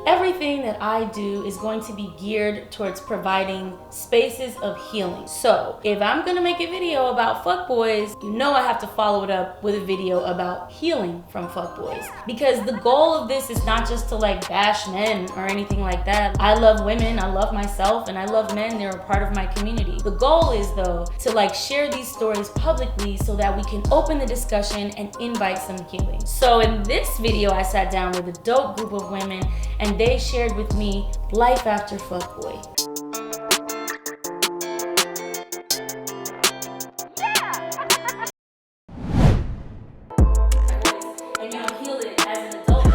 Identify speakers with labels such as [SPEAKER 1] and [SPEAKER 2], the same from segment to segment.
[SPEAKER 1] Everything that I do is going to be geared towards providing spaces of healing. So if I'm gonna make a video about fuckboys, you know I have to follow it up with a video about healing from fuckboys. Because the goal of this is not just to like bash men or anything like that. I love women, I love myself, and I love men. They're a part of my community. The goal is though to like share these stories publicly so that we can open the discussion and invite some healing. So in this video, I sat down with a dope group of women and they shared with me life after fuckboy. And you don't heal it as an adult.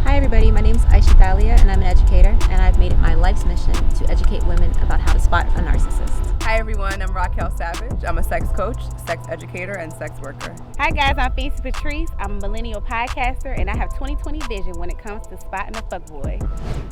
[SPEAKER 2] Hi everybody, my name is Aisha Thalia and I'm an educator, and I've made it my life's mission to educate women about how to spot a narcissist.
[SPEAKER 3] Hi everyone, I'm Raquel Savage. I'm a sex coach, sex educator, and sex worker.
[SPEAKER 4] Hi guys, I'm Patrice. I'm a millennial podcaster, and I have 20/20 vision when it comes to spotting a fuckboy.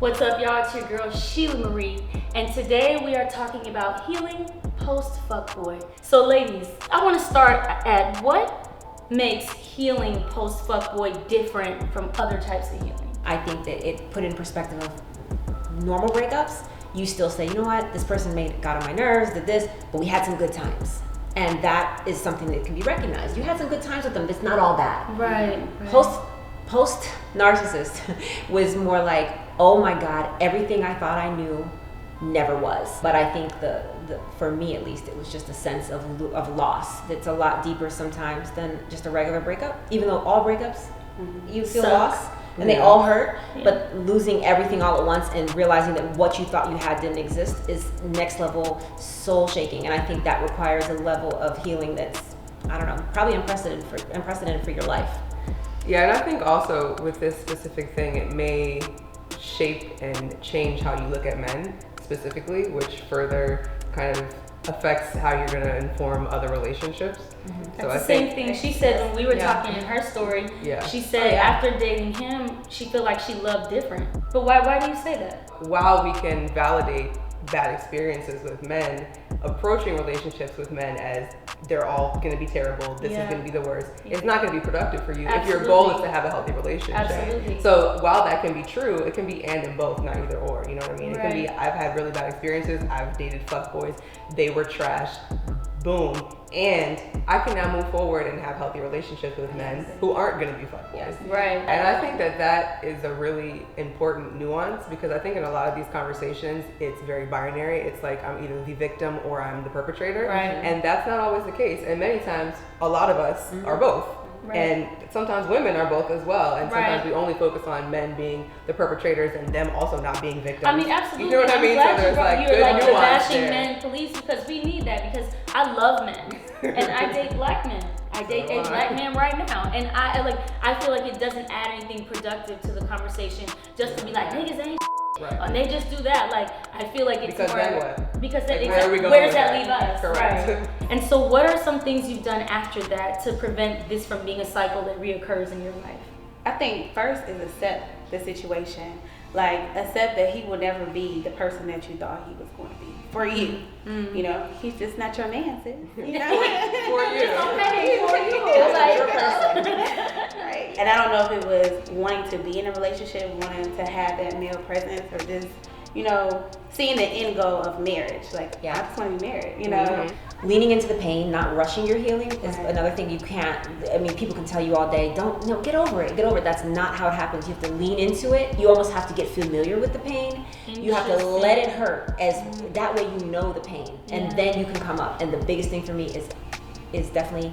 [SPEAKER 1] What's up, y'all? It's your girl Sheila Marie, and today we are talking about healing post fuckboy. So, ladies, I want to start at what makes healing post fuckboy different from other types of healing.
[SPEAKER 5] I think that it put in perspective of normal breakups. You still say, you know what, this person got on my nerves, did this, but we had some good times. And that is something that can be recognized. You had some good times with them, it's not all bad.
[SPEAKER 1] Right.
[SPEAKER 5] Post narcissist was more like, oh my God, everything I thought I knew never was. But I think the for me at least, it was just a sense of loss that's a lot deeper sometimes than just a regular breakup. Even though all breakups, you feel loss. And they all hurt, but losing everything all at once and realizing that what you thought you had didn't exist is next level soul shaking. And I think that requires a level of healing that's, I don't know, probably unprecedented for your life.
[SPEAKER 3] Yeah, and I think also with this specific thing, it may shape and change how you look at men specifically, which further kind of affects how you're going to inform other relationships.
[SPEAKER 1] That's the same thing she said when we were talking in her story. She said after dating him, she felt like she loved different. But why do you say that?
[SPEAKER 3] While we can validate bad experiences with men, approaching relationships with men as they're all going to be terrible, this is going to be the worst, it's not going to be productive for you if your goal is to have a healthy relationship.
[SPEAKER 1] Absolutely.
[SPEAKER 3] So while that can be true, it can be and in both, not either or, you know what I mean? It can be, I've had really bad experiences, I've dated fuckboys, they were trash, boom, and I can now move forward and have healthy relationships with men who aren't going to be fuckboys.
[SPEAKER 1] Right.
[SPEAKER 3] And I think that is a really important nuance, because I think in a lot of these conversations, it's very binary. It's like I'm either the victim or I'm the perpetrator.
[SPEAKER 1] Right.
[SPEAKER 3] And that's not always the case. And many times, a lot of us are both. Right. And sometimes women are both as well. And sometimes we only focus on men being the perpetrators and them also not being victims.
[SPEAKER 1] I mean, absolutely.
[SPEAKER 3] You know what I mean?
[SPEAKER 1] So
[SPEAKER 3] there's like
[SPEAKER 1] you're
[SPEAKER 3] good
[SPEAKER 1] like
[SPEAKER 3] nuance
[SPEAKER 1] bashing
[SPEAKER 3] there.
[SPEAKER 1] men police, because we need that, because I love men and I date black men. I date a black man right now, and I feel like it doesn't add anything productive to the conversation just to be like, niggas ain't and they just do that. Like, I feel like it's
[SPEAKER 3] because
[SPEAKER 1] more
[SPEAKER 3] then what?
[SPEAKER 1] Because
[SPEAKER 3] like,
[SPEAKER 1] then where does that leave us?
[SPEAKER 3] Correct.
[SPEAKER 1] Right. And so what are some things you've done after that to prevent this from being a cycle that reoccurs in your life?
[SPEAKER 4] I think first is accept the situation. Like, accept that he will never be the person that you thought he was going to be for you. You know, he's just not your man, sis. You know?
[SPEAKER 3] For you.
[SPEAKER 1] Okay, for you. Like,
[SPEAKER 3] your person.
[SPEAKER 4] Right. And I don't know if it was wanting to be in a relationship, wanting to have that male presence, or just, you know, seeing the end goal of marriage. Like, I just want to be married, you know?
[SPEAKER 5] Leaning into the pain, not rushing your healing is another thing you can't. I mean, people can tell you all day, get over it. That's not how it happens. You have to lean into it. You almost have to get familiar with the pain. You have to let it hurt, as that way you know the pain, and then you can come up. And the biggest thing for me is definitely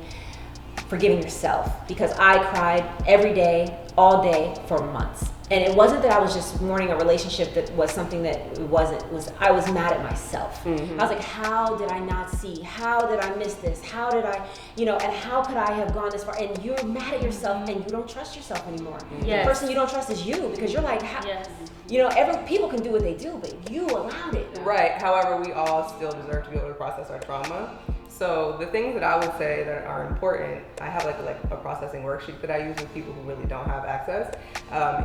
[SPEAKER 5] forgiving yourself, because I cried every day, all day for months. And it wasn't that I was just mourning a relationship that was something that I was mad at myself. I was like, how did I not see? How did I miss this? How did I, and how could I have gone this far? And you're mad at yourself and you don't trust yourself anymore. The person you don't trust is you, because you're like, people can do what they do, but you allowed it.
[SPEAKER 3] Right. However, we all still deserve to be able to process our trauma. So the things that I would say that are important, I have like a processing worksheet that I use with people who really don't have access,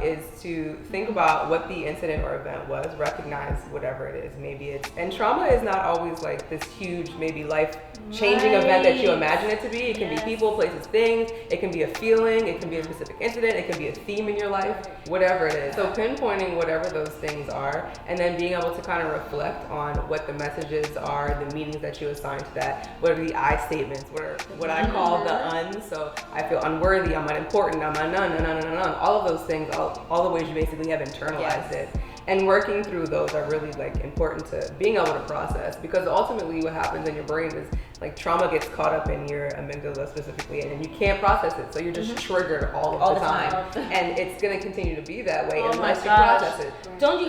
[SPEAKER 3] is to think about what the incident or event was, recognize whatever it is. Maybe it's, and trauma is not always like this huge, maybe life-changing event that you imagine it to be. It can be people, places, things. It can be a feeling. It can be a specific incident. It can be a theme in your life, whatever it is. So pinpointing whatever those things are, and then being able to kind of reflect on what the messages are, the meanings that you assign to that. What are the I statements? What I call the uns. So I feel unworthy, I'm unimportant, I'm unknown. All of those things, all the ways you basically have internalized it. And working through those are really like important to being able to process, because ultimately what happens in your brain is like trauma gets caught up in your amygdala specifically, and then you can't process it, so you're just triggered all the time. And it's going to continue to be that way unless you process it.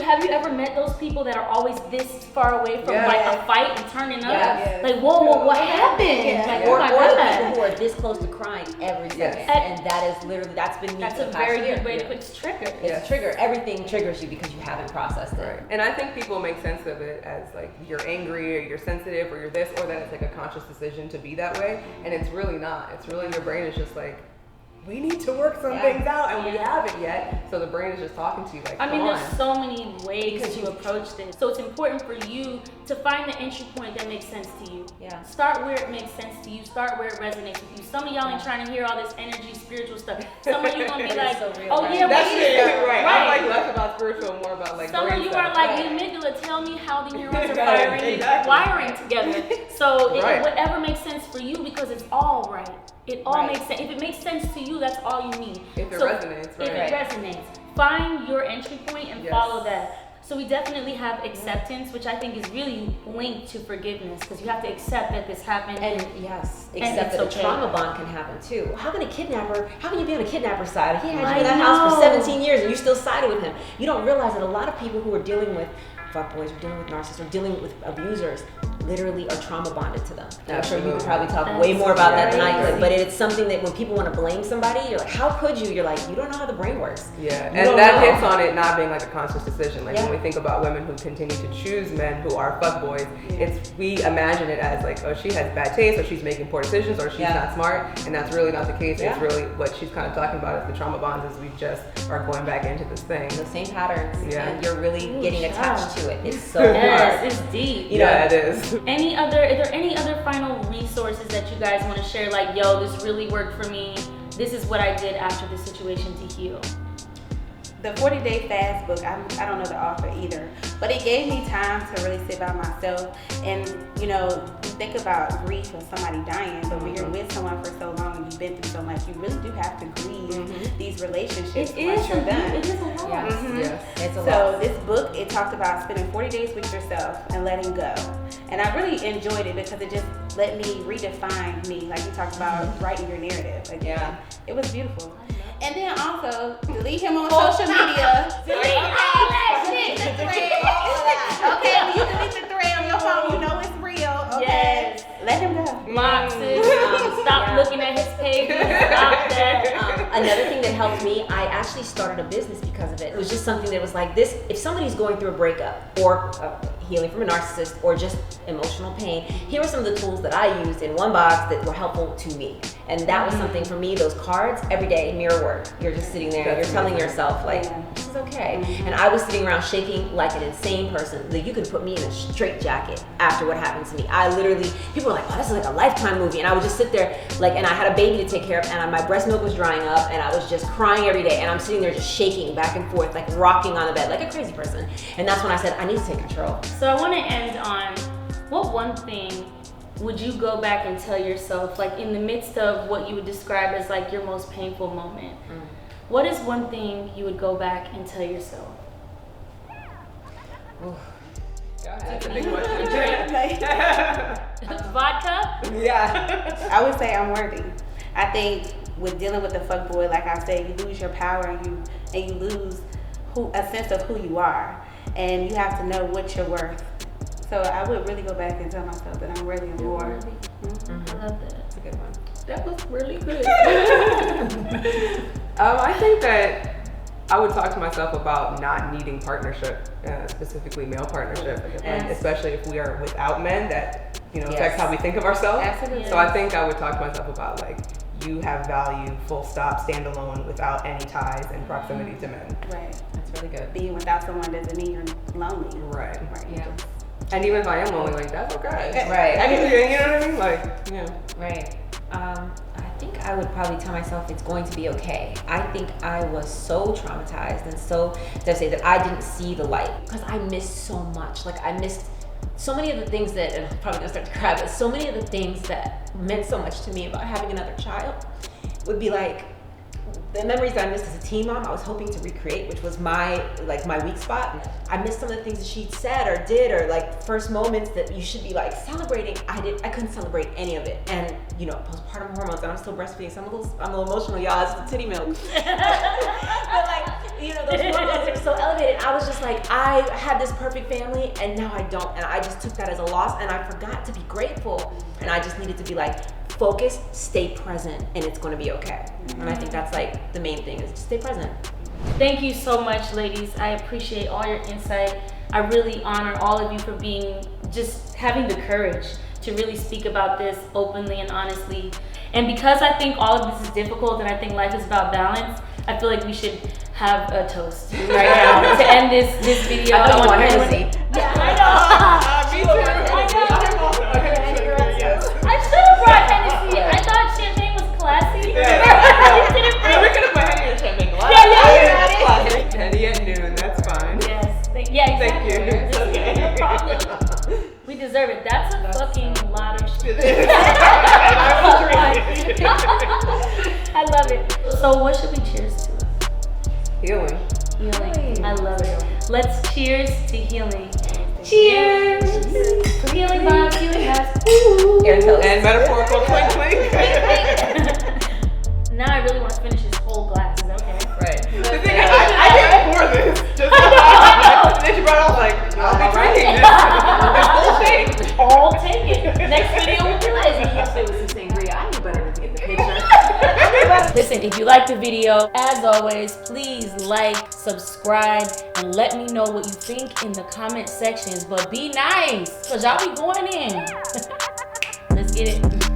[SPEAKER 1] Have you ever met those people that are always this far away from like a fight and turning up?
[SPEAKER 3] Yes.
[SPEAKER 1] Like, whoa, what happened? Like,
[SPEAKER 5] Or the people who are this close to crying every second.
[SPEAKER 1] Yes.
[SPEAKER 5] And that is literally, that's been me.
[SPEAKER 1] That's a very good way to put it. Trigger.
[SPEAKER 5] It's a trigger. Everything triggers you because you haven't processed it.
[SPEAKER 3] Right. And I think people make sense of it as like you're angry or you're sensitive or you're this, or that it's like a conscious decision to be that way. And it's really not. It's really your brain is just like, we need to work some things out, and we haven't yet. So the brain is just talking to you like,
[SPEAKER 1] there's so many ways to approach this. So it's important for you to find the entry point that makes sense to you.
[SPEAKER 5] Yeah.
[SPEAKER 1] Start where it makes sense to you. Start where it resonates with you. Some of y'all ain't trying to hear all this energy, spiritual stuff. Some of you gonna be like,
[SPEAKER 5] so real,
[SPEAKER 1] oh
[SPEAKER 5] right?
[SPEAKER 1] yeah,
[SPEAKER 3] that's it.
[SPEAKER 1] right.
[SPEAKER 3] I'm like less about spiritual, more about like
[SPEAKER 1] Some
[SPEAKER 3] brain
[SPEAKER 1] of you
[SPEAKER 3] stuff.
[SPEAKER 1] are like, the amygdala, tell me how the neurons are
[SPEAKER 3] Right,
[SPEAKER 1] firing, wiring together. So
[SPEAKER 3] Right.
[SPEAKER 1] whatever makes sense for you, because it's all right. It all makes sense. If it makes sense to you, that's all you need.
[SPEAKER 3] If it resonates, right?
[SPEAKER 1] If it resonates, find your entry point and follow that. So we definitely have acceptance, which I think is really linked to forgiveness, because you have to accept that this happened.
[SPEAKER 5] And accept that a trauma bond can happen too. How can you be on a kidnapper's side? He had you in that house for 17 years and you still sided with him. You don't realize that a lot of people who are dealing with fuckboys, or dealing with narcissists, or dealing with abusers, literally are trauma bonded to them. And I'm sure you could probably talk way more about that than I could, but it's something that when people want to blame somebody, you're like, how could you? You're like, you don't know how the brain works.
[SPEAKER 3] Yeah, and that hits on it not being like a conscious decision. Like when we think about women who continue to choose men who are fuckboys, we imagine it as like, oh, she has bad taste, or she's making poor decisions, or she's not smart, and that's really not the case. It's really what she's kind of talking about is the trauma bonds, is we just are going back into this thing.
[SPEAKER 5] The same patterns, and you're really getting attached to it. It's so hard.
[SPEAKER 1] It's deep.
[SPEAKER 3] It is.
[SPEAKER 1] Are there any other final resources that you guys want to share? Like, yo, this really worked for me. This is what I did after this situation to heal.
[SPEAKER 4] The 40-Day Fast book, I don't know the author either, but it gave me time to really sit by myself and, think about grief of somebody dying, but when you're with someone for so long and you've been through so much, you really do have to grieve these relationships once you're done.
[SPEAKER 1] It is a lot.
[SPEAKER 3] Yes.
[SPEAKER 5] It's a lot.
[SPEAKER 4] So this book, it talked about spending 40 days with yourself and letting go. And I really enjoyed it because it just let me redefine me. Like you talked about writing your narrative again. It was beautiful. And then also, delete him on social media.
[SPEAKER 1] Delete all that shit.
[SPEAKER 4] The thread. Okay, when you delete the thread on your phone, you know it's real. Okay.
[SPEAKER 1] Yes.
[SPEAKER 4] Let him go.
[SPEAKER 1] Boxes. Stop looking at his page. Stop that.
[SPEAKER 5] Another thing that helped me, I actually started a business because of it. It was just something that was like this. If somebody's going through a breakup or healing from a narcissist or just emotional pain, here are some of the tools that I used in one box that were helpful to me. And that was something for me, those cards, every day, mirror work. You're just sitting there, you're telling yourself, like, this is okay. And I was sitting around shaking like an insane person. Like, you could put me in a straitjacket after what happened to me. I literally, people were like, oh, this is like a Lifetime movie. And I would just sit there, like, and I had a baby to take care of, and my breast milk was drying up, and I was just crying every day. And I'm sitting there just shaking back and forth, like rocking on the bed, like a crazy person. And that's when I said, I need to take control.
[SPEAKER 1] So I want to end on, what one thing would you go back and tell yourself, like in the midst of what you would describe as like your most painful moment? What is one thing you would go back and tell yourself?
[SPEAKER 3] That's a big question.
[SPEAKER 1] Vodka?
[SPEAKER 3] Yeah.
[SPEAKER 4] I would say I'm worthy. I think with dealing with the fuckboy, like I said, you lose your power and you lose a sense of who you are, and you have to know what you're worth. So I would really go back and tell myself that I'm worthy of more.
[SPEAKER 1] I love that.
[SPEAKER 5] That's a good one.
[SPEAKER 3] That was really good. I think that I would talk to myself about not needing partnership, specifically male partnership, especially if we are without men, that affects how we think of ourselves.
[SPEAKER 4] Absolutely.
[SPEAKER 3] So I think I would talk to myself about like, you have value, full stop, stand alone, without any ties and proximity to men.
[SPEAKER 4] Right.
[SPEAKER 5] That's really good.
[SPEAKER 4] Being without someone doesn't mean you're lonely.
[SPEAKER 3] Right.
[SPEAKER 5] Yeah.
[SPEAKER 3] And even if I am lonely, like, that's okay.
[SPEAKER 5] Right.
[SPEAKER 3] I mean, you know what I mean? Like, yeah.
[SPEAKER 5] Right. I think I would probably tell myself it's going to be okay. I think I was so traumatized and so devastated that I didn't see the light because I missed so much. Like I missed so many of the things that, and I'm probably gonna start to cry, but so many of the things that meant so much to me about having another child would be like, the memories that I missed as a teen mom, I was hoping to recreate, which was my weak spot. I missed some of the things that she said or did, or like first moments that you should be like celebrating. I couldn't celebrate any of it. And postpartum hormones, and I'm still breastfeeding, so I'm a little emotional, y'all. It's the titty milk. But like, those hormones are so elevated. I was just like, I had this perfect family, and now I don't. And I just took that as a loss, and I forgot to be grateful. And I just needed to be like, focus, stay present, and it's going to be okay. And I think that's like the main thing, is just stay present.
[SPEAKER 1] Thank you so much, ladies. I appreciate all your insight. I really honor all of you for just having the courage to really speak about this openly and honestly. And because I think all of this is difficult and I think life is about balance, I feel like we should have a toast right now to end this video.
[SPEAKER 5] I don't want Hennessy.
[SPEAKER 1] Yeah, I know.
[SPEAKER 3] Me too.
[SPEAKER 1] I should have brought Hennessy. I thought champagne was classy.
[SPEAKER 3] We're gonna put Henny in champagne glass.
[SPEAKER 1] Yeah.
[SPEAKER 3] Henny at noon, that's fine.
[SPEAKER 1] Yes. Exactly.
[SPEAKER 3] Thank you.
[SPEAKER 1] It's
[SPEAKER 3] Okay.
[SPEAKER 1] no problem. We deserve it. That's a fucking lot of shit. I love it. So what should we cheers to?
[SPEAKER 3] Healing.
[SPEAKER 1] Healing. I love it. Let's cheers to healing. Cheers. Healing vibes, healing vibes.
[SPEAKER 3] And metaphorical clink clink.
[SPEAKER 1] Now I really want to finish this whole glass. Is that okay?
[SPEAKER 3] Right. The thing is, I didn't pour this. Just and then she brought it, I was like, I'll be drinking this. It's bullshit.
[SPEAKER 1] I'll take it. Next video will be lazy.
[SPEAKER 5] Yesterday was some sangria. I knew better than to get the picture.
[SPEAKER 1] Listen, if you liked the video, as always, please like, subscribe, and let me know what you think in the comment sections. But be nice, because y'all be going in. Let's get it.